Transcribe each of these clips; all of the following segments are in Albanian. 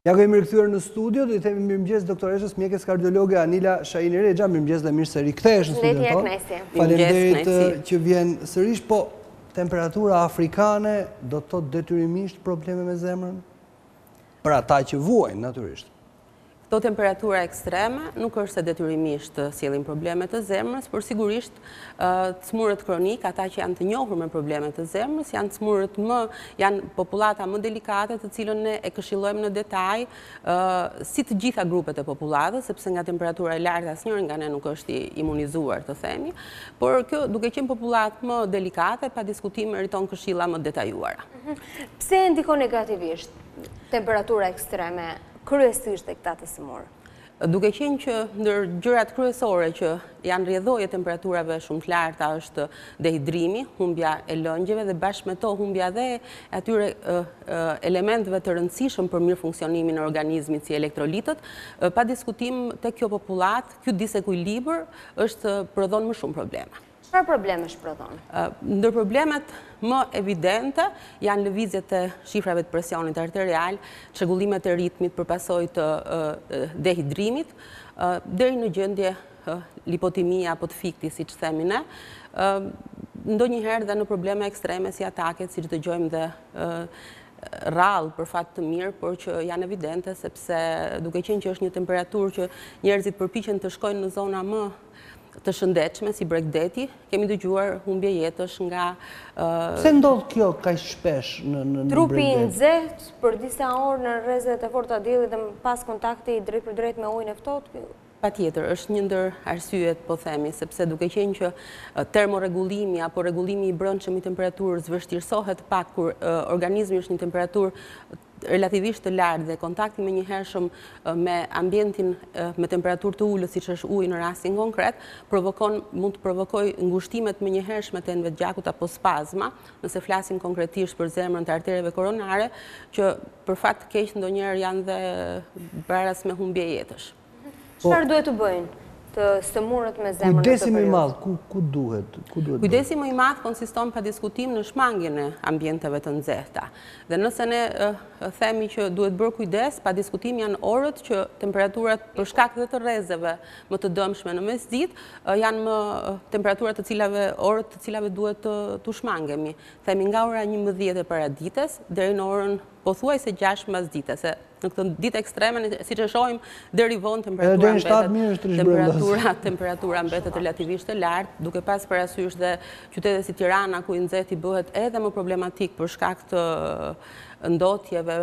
Ja kemi rikthyer në studio, do i themi mirëmëngjes doktoreshës mjekës kardiologe Anila Shahini Rexha, mirëmëngjes dhe mirë se rikthehesh në studion tonë. Faleminderit që vjen sërish, po temperatura afrikane do të thotë detyrimisht probleme me zemrën? Për ata që vuajnë natyrisht. Këto temperatura ekstreme nuk është se detyrimisht sjellin probleme të zemrës, por sigurisht smurët kronik, ata që janë të njohur me probleme të zemrës, janë popullata më delikate, të cilën ne e këshillojmë në detaj si të gjitha grupet e popullatës, sepse nga temperatura e lartë asnjëri nga ne nuk është i imunizuar, të themi, por kjo duke qenë popullatë më delikate, pa diskutim meriton këshilla më detajuara. Pse ndikon negativisht temperatura ekstreme kryesisht e këta të smurë? Duke qenë që ndër gjërat kryesore që janë rrjedhoje temperaturave shumë të larta është dehidrimi, humbja e lëngjeve dhe bashkë me to humbja dhe atyre elementeve të rëndësishëm për mirë funksionimin e organizmit si elektrolitët, pa diskutim tek kjo popullat, ky disekuilibër prodhon më shumë probleme. Çfarë probleme shprodhon? Ndër problemet më evidente janë lëvizjet e shifrave të presionit arterial, çrregullimet e ritmit për pasojë të dehidrimit, deri në gjendje lipotimia apo të fikti, siç themi ne, ndonjëherë dhe në probleme ekstreme si ataket, siç dëgjojmë dhe rrallë për fat të mirë, por që janë evidente sepse duke qenë që është një temperaturë që njerëzit përpiqen të shkojnë në zona më të shëndetshme si Bregdeti, kemi dëgjuar humbje jetësh nga... Pse ndodh kjo kaq shpesh në Bregdet? Trupi i nxehtë për disa orë në rrezet e forta të diellit dhe pas kontakti drejt për drejt me ujin e ftohtë? Patjetër, është një ndër arsyet, po themi, sepse duke qenë që termorregullimi apo rregullimi i brendshëm i temperaturës vështirësohet pak kur organizmi është në temperaturë relativisht të lartë dhe kontakti menjëhershëm me ambientin me temperaturë të ulët, siç është uji në rastin konkret, mund të provokojë ngushtimet menjëhershme të enëve të gjakut apo spazma, nëse flasim konkretisht për zemrën të artereve koronare, që për fat të keq ndonjëherë janë dhe baras me humbje jetësh. Çfarë duhet të bëjnë të smurët me zemrën? Kujdesi më i madh, ku duhet? Kujdesi më i madh konsiston pa diskutim në shmangjen e ambienteve të nxehta. Dhe nëse ne themi që duhet bërë kujdes, pa diskutim janë orët që temperaturat për shkak të rrezeve më të dëmshme në mesditë janë temperaturat orët të cilave duhet të shmangemi. Themi nga ora 11 e paradites deri në orën pothuajse 6 mbasdite, se në këtë ditë ekstreme, siç e shohim, deri vonë temperatura mbetet relativisht e lartë, duke pas parasysh dhe qytete si Tirana, ku i nxehti bëhet edhe më problematik për shkak të ndotjeve,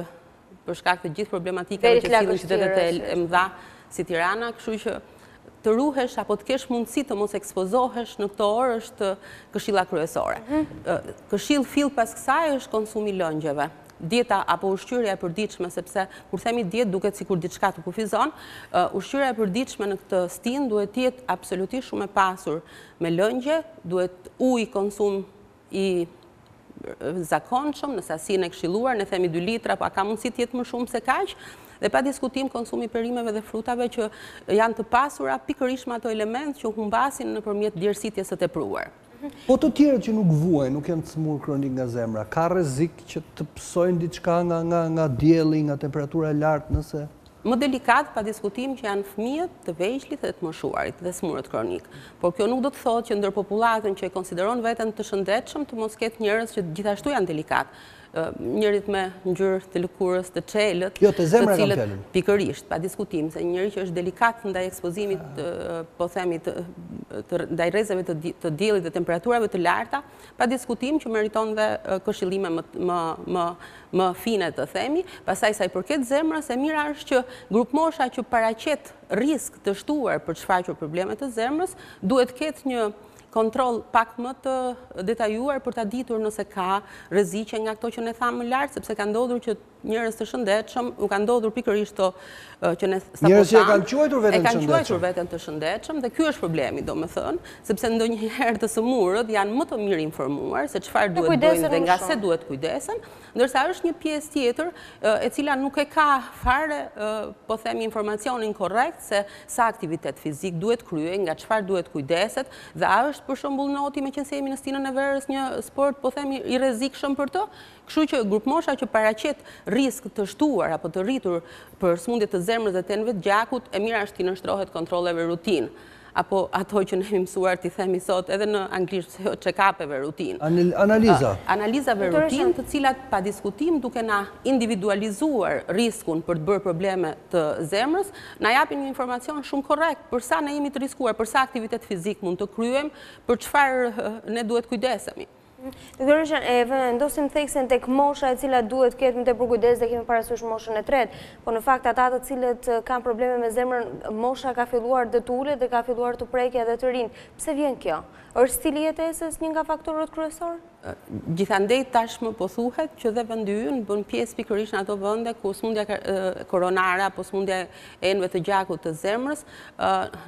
për shkak të gjithë problematikave që sillin qytetet e mëdha si Tirana, kështu që të ruhesh apo të kesh mundësi të mos ekspozohesh në këto orë është këshilla kryesore. Këshill fill pas kësaj është konsumi i lëngjeve. Dieta apo ushqyerja e përditshme, sepse kur themi dietë duket sikur diçka të kufizon, ushqyerja e përditshme në këtë stin duhet të jetë absolutisht shumë e pasur me lëngje, duhet ujë konsum i zakonshëm, në sasinë e këshilluar, ne themi 2 litra, pa ka mundësi të jetë më shumë se kaq, dhe pa diskutim konsumi i perimeve dhe frutave që janë të pasura pikërisht me ato elementë që humbasin nëpërmjet djersitjes së tepruar. Po të tjerët që nuk vuajnë, nuk janë të smurë kronik nga zemra, ka rrezik që të psojnë diçka nga dielli, nga temperatura e lartë, nëse... Më delikat, pa diskutim, që janë fëmijët të vegjëlit dhe të moshuarit dhe smurët kronik. Por kjo nuk do të thotë që ndër popullatën që e konsideron veten të shëndetshëm të mos ketë njerëz që gjithashtu janë delikat. Njërit me ngjyrë të lëkurës, të çelët, të cilët pikërisht, pa diskutim, se njëri që është delikat ndaj ekspozimit, po themi, ndaj rrezeve të diellit dhe temperaturave të larta, pa diskutim që meriton dhe këshillime më fine të themi, pastaj sa i përket zemrës, e mira është që grupmosha që paraqet risk të shtuar për të shfaqur probleme të zemrës, duhet ketë një kontroll pak më të detajuar për ta ditur nëse ka rreziqe nga këto që ne thamë më lart, sepse ka ndodhur që njerëz të shëndetshëm, u ka ndodhur pikërisht to që ne sapo njerëz që e kanë quajtur veten të shëndetshëm dhe ky është problemi, domethënë, sepse ndonjëherë të smurët janë më të mirë informuar se çfarë duhet bëjnë dhe nga se duhet kujdesen, ndërsa është një pjesë tjetër e cila nuk e ka fare, po themi, informacionin korrekt se sa aktivitet fizik duhet kryej, nga çfarë duhet kujdeset dhe a është është për shembull noti me qenë se jemi në stinën e verës një sport, po themi, i rrezikshëm për të. Kështu që grupmosha që paraqet risk të shtuar apo të rritur për sëmundje të zemrës dhe të enëve të gjakut, e mira është t'i nështrohet kontrolleve rutinë, apo ato që ne kemi mësuar t'i themi sot edhe në anglisht se check-upeve rutinë. Analizave rutinë, të cilat pa diskutim duke na individualizuar riskun për të bërë probleme të zemrës, na japin një informacion shumë korrekt për sa ne jemi të riskuar, për sa aktivitet fizik mund të kryem, për çfarë ne duhet kujdesemi. Doktor, e vendosim theksen tek mosha e cila duhet ketë më tepër kujdes dhe kemi parasysh moshën e tretë, po në fakt ata të cilët kanë probleme me zemrën, mosha ka filluar të ulet dhe ka filluar të prekë edhe të rinë. Pse vjen kjo? Është stili jetesës një nga faktorët kryesorë? Gjithandej tashmë po thuhet që dhe vendi ynë bën pjesë pikërisht në ato vende ku sëmundja koronare apo sëmundja e enëve të gjakut të zemrës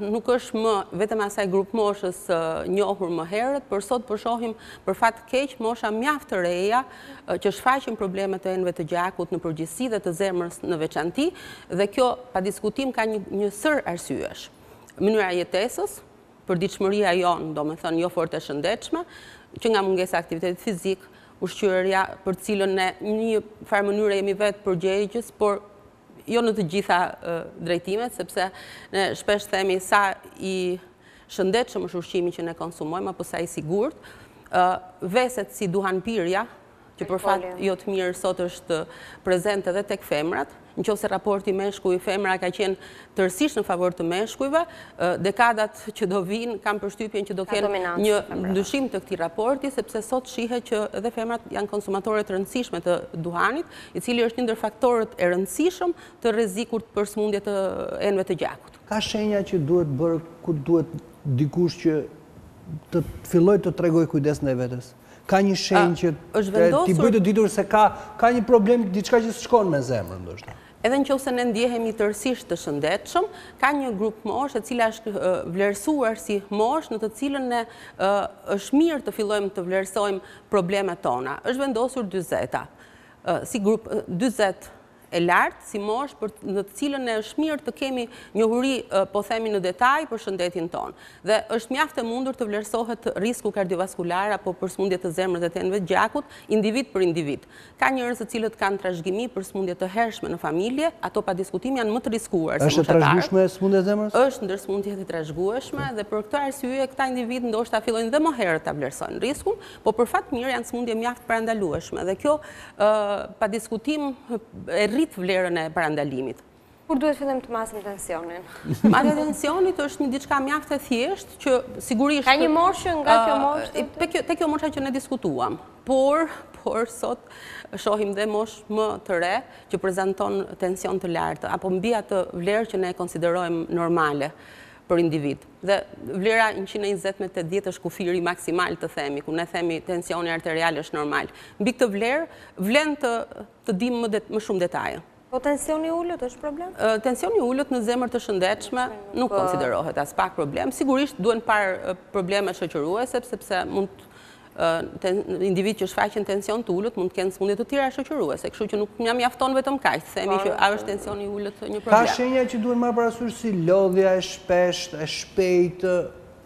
nuk është më vetëm asaj grup moshës njohur më herët, por sot po shohim për fat keq mosha mjaft të reja që shfaqin problemet e enëve të gjakut në përgjithësi dhe të zemrës në veçanti, dhe kjo pa diskutim ka një sër arsyesh. Mënyra e jetesës, përditshmëria jonë, domethënë jo fort e shëndetshme, që nga mungesa aktivitetit fizik, ushqyerja për cilën ne një farë mënyre jemi vetë përgjegjës, por jo në të gjitha drejtimet, sepse ne shpesh themi sa i shëndetshëm është ushqimi që ne konsumojmë, apo sa i sigurt, veset si duhanpirja, që për fat jo të mirë sot është prezent edhe tek femrat, nëse raporti meshkuj-femra ka qenë tërësisht në favor të meshkujve, dekadat që do vinë kam përshtypjen që do kenë një ndryshim të këtij raporti, sepse sot shihet që edhe femrat janë konsumatore të rëndësishme të duhanit, i cili është një ndër faktorët e rëndësishëm të rrezikut për sëmundje të enëve të gjakut. Ka shenja që duhet bërë ku duhet dikush që të filloj të tregoj kujdes ndaj vetes? Ka një shenjë që ti bëj të ditur se ka një problem, diçka që s'shkon me zemrën ndoshta. Edhe nëse ne ndjehemi tërësisht të shëndetshëm, ka një grup moshë e cila është vlerësuar si moshë në të cilën ne është mirë të fillojmë të vlerësojmë problemet tona. Është vendosur 40-a. Si grup 40 e lartë, si moshë në të cilën ne është mirë të kemi njohuri, po themi në detaj, për shëndetin tonë. Dhe është mjaft e mundur të vlerësohet risku kardiovaskular apo për sëmundje të zemrës dhe të enëve të gjakut, individ për individ. Ka njerëz të cilët kanë trashëgimi për sëmundje të hershme në familje, ato pa diskutim janë më të riskuar. Është e trashëgueshme sëmundja e zemrës? Është ndër sëmundjet e trashëgueshme dhe për këtë arsye këta individ ndoshta fillojnë dhe më herët ta vlerësojnë riskun, po për fat mirë janë sëmundje mjaft parandalueshme dhe kjo pa diskutim vlerën e parandalimit. Kur duhet fillim të masim tensionin? Masja e tensionit është një diçka mjaft e thjeshtë që sigurisht ka një moshë nga kjo moshë? Te kjo moshë që ne diskutuam, por sot shohim dhe moshë më të re që prezanton tension të lartë apo mbi atë vlerë që ne konsiderojmë normale për individ. Dhe vlera 120 me 80 është kufiri maksimal të themi, ku ne themi tensioni arterial është normal. Mbi këtë vlerë, vlen të dim më shumë detaje. Po tensioni ullët është problem? Tensioni ullët në zemër të shëndetshme nuk konsiderohet as pak problem. Sigurisht duen parë probleme shoqëruese, sepse mund individ që shfaqen tension të ullët mund të kenë sëmundje të tjera shoqëruese, kështu që nuk jam mjafton vetëm kaq, themi që a është tensioni i ullët një problem. Ka shenja që duhen marrë parasysh si lodhja e shpeshtë, e shpejtë,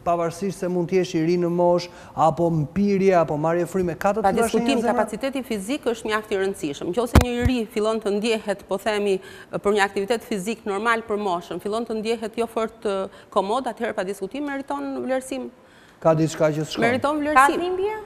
pavarësisht se mund të jesh i ri në moshë, apo mpirje, apo marrje fryme, ka të tilla shenja? Pa diskutim, kapaciteti fizik është mjaft i rëndësishëm. Nëse një i ri fillon të ndjehet, po themi, për një aktivitet fizik normal për moshën, fillon të ndjehet jo fort komod, atëherë pa diskutim meriton vlerësim. Ka diçka që s'shkon? Meriton vlerësim. Ka dhimbje?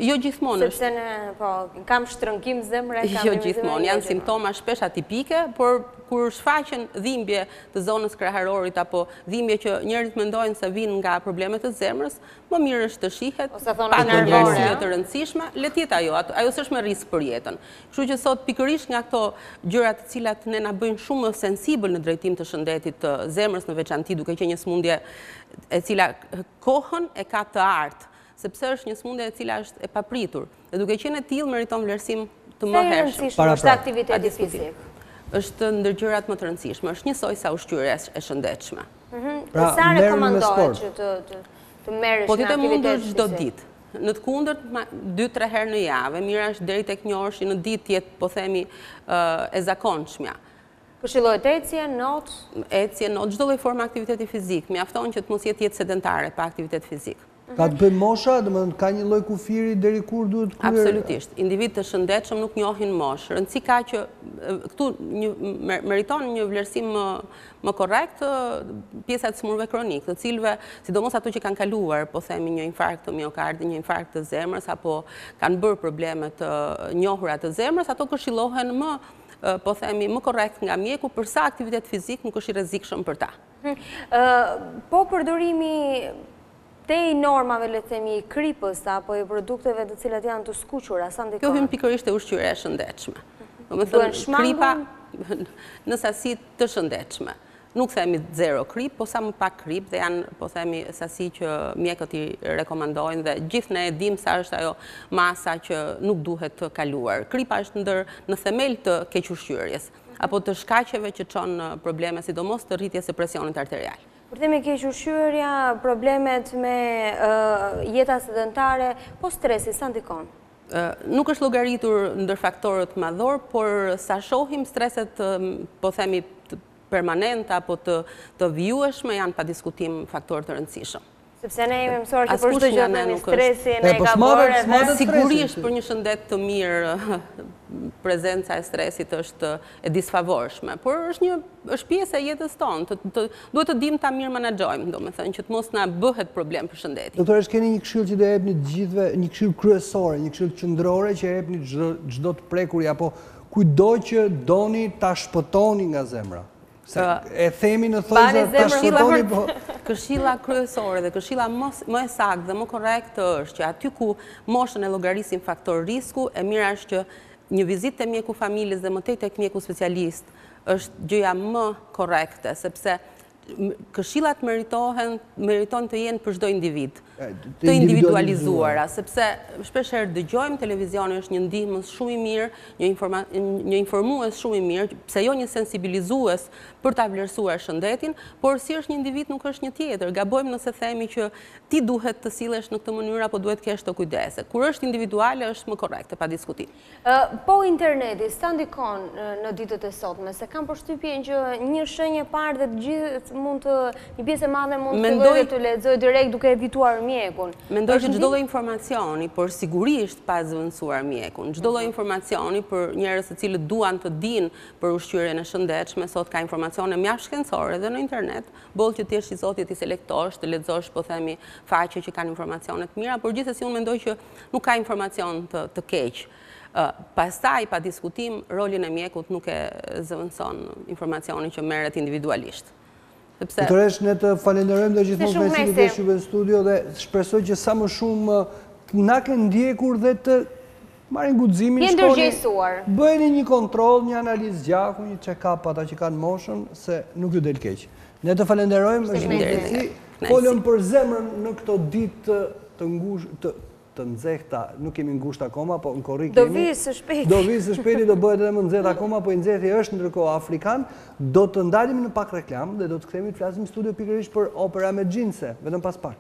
Jo gjithmonë është. Sepse ne kam shtrëngim zemre, jo gjithmonë, janë simptoma shpesh atipike, por kur shfaqen dhimbje të zonës kraharorit apo dhimbje që njerëzit mendojnë se vijnë nga problemet të zemrës, më mirë është të shihet, pa ndërgjegjësi të rëndësishme, le të jetë ajo s'është me risk për jetën. Kështu që sot pikërisht nga këto gjëra të cilat ne na bëjnë shumë më sensibël në drejtim të shëndetit të zemrës në veçanti, duke qenë një sëmundje e cila kohën e ka të artë, sepse është një sëmundje e cila është e papritur. Dhe duke qenë e tillë meriton vlerësim të mëhershëm. Është aktiviteti fizik. Është ndër gjërat më të rëndësishme, është njësoj sa ushqyerja e shëndetshme. Sa rekomandohet që të merresh në aktivitet çdo ditë. Në të kundërt 2-3 herë në javë, mira është deri tek një orë në ditë jetë, po themi, e zakonshmja. Këshillohet ecje, not? Ecje, not, çdo lloj formë aktiviteti fizik, mjafton që të mos jetë sedentare pa aktivitet fizik. Ka të bëjë mosha, domethënë ka një lloj kufiri deri kur duhet kryer? Absolutisht. Individ të shëndetshëm nuk njohin moshë. Rëndësi ka që këtu meriton një vlerësim më korrekt pjesa e smurve kronik, të cilëve, sidomos ato që kanë kaluar, po themi një infarkt të miokardi, një infarkt të zemrës, apo kanë bërë probleme të njohura të zemrës, ato këshillohen po themi, më korrekt nga mjeku, përsa aktivitet fizik nuk është i rrezikshëm për ta. Po përdorimi te i normave, le të themi, i kripës, apo i produkteve të cilat janë të skuqura, sa ndikon? Kjo hyn pikërisht e ushqyerja e shëndetshme. Domethënë kripa në sasi të shëndetshme. Nuk themi zero krip, po sa më pak krip, dhe janë, po themi, sasi që mjekët i rekomandojnë, dhe gjithë ne e dim sa është ajo masa që nuk duhet të kaluar. Kripa është në themel të kequshqyerjes, apo të shkaqeve që çon probleme, sidomos të rritjes së presionit arterial. Për temi kequshqyerja, problemet me jeta sedentare, po stresi, sa ndikon? Nuk është llogaritur ndër faktorët madhor, por sa shohim streset, po themi, permanente apo të vjueshme janë pa diskutim faktorë të rëndësishëm. Sepse ne jemi mësuar që për çdo gjë kemi stresin, ne ka bërë sigurisht për një shëndet të mirë prezenca e stresit është e disfavorshme, por është pjesë e jetës tonë, duhet të dim ta mirë menaxhojmë, domethënë që të mos na bëhet problem për shëndetin. Doktoresh, keni një këshill që do jepni të gjithëve, një këshill kryesore, një këshill qendrore që jepni çdo të prekuri apo kujdo që doni ta shpëtoni nga zemra? E themi në thojë ta shpëtoni, po këshilla kryesore dhe këshilla më e saktë dhe më korrekte është që aty ku moshën e llogarisim faktor risku, e mira është që një vizitë te mjeku familjes dhe më tej tek mjeku specialist është gjëja më korrekte, sepse këshillat meriton të jenë për çdo individ, të individualizuara, sepse shpeshherë dëgjojmë televizioni është një ndihmës shumë i mirë, një informues shumë i mirë, pse jo një sensibilizues për ta vlerësuar shëndetin, por si është një individ nuk është një tjetër. Gabojmë nëse themi që ti duhet të sillesh në këtë mënyrë apo duhet kesh të kujdese. Kur është individuale është më korrekte pa diskutim. Po interneti sa ndikon në ditët e sotme, se kam përshtypjen që një shenjë e parë dhe të gjithë mund të një pjesë e madhe mund të fillojë të lexojë direkt duke evituar mjekun. Mendoj që çdo lloj informacioni, por sigurisht pa zëvendësuar mjekun, çdo lloj informacioni për njerëz të cilët duan të dinë për ushqyerjen e shëndetshme, sot ka informacione mjaft shkencore edhe në internet, boll që ti je i zotit i selektosh, të lexosh, po themi, faqe që kanë informacione të mira, por gjithsesi unë mendoj që nuk ka informacion të keq. Pastaj, pa diskutim, rolin e mjekut nuk e zëvendëson informacionin që merret individualisht. Doktoresh, ne të falenderojmë dhe gjithmonë me si të veshjuve në studio dhe shpresoj që sa më shumë na ke ndjekur dhe të marrin guximin, bëjeni një kontroll, një analizë gjaku, një check-up ata që kanë moshën, se nuk ju del keq. Ne të falenderojmë, është një kësi, folëm për zemrën në këto ditë të nxehta, nuk kemi ngusht akoma, po në korrik kemi. Do vijë së shpejti. Do vijë së shpejti, do bëhet edhe më nxehtë akoma, po i nxehti është ndërkohë afrikan. Do të ndalim në pak reklam dhe do të kthehemi të flasim në studio pikërisht për opera me xhinse, vetëm pas pak.